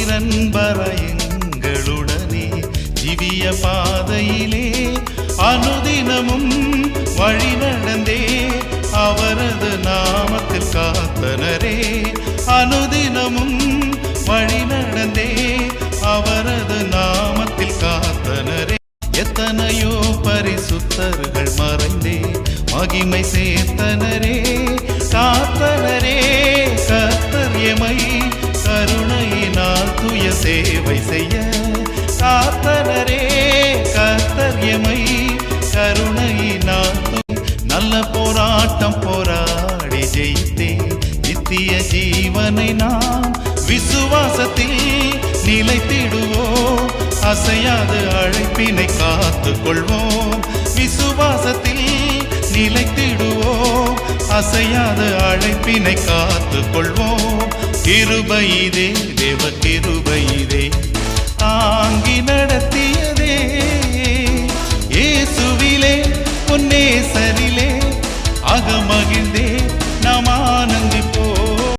நிரன்பரயங்களுடனே ஜீவிய பாதையிலே அனுதினமும் வழி நடந்தே அவரது நாமத்தில் காத்தனரே. அனுதினமும் வழி நடந்தே அவரது நாமத்தில் காத்தனரே. எத்தனையோ பரிசுத்தர்கள் மறைந்தே மகிமை சேர்த்தனரே. காத்தனரே கர்த்தர் எமை கருணையினால் துய சேவை செய்ய. காத்தனரே கர்த்தர் எமை கருணையினால் நல்ல போராட்டம் போராடி ஜெயித்தே நித்திய ஜீவனை நாம் விசுவாசத்தில் நிலைத்திடுவோம். அசையாது அழைப்பினை காத்து கொள்வோம். விசுவாசத்தில் நிலைத்திடுவோம். அசையாது அழைப்பினை காத்து கொள்வோம். கிருபையிதே தேவ கிருபையிதே தாங்கி நடத்தியதே. இயேசுவிலே பொன்னேசரிலே அகம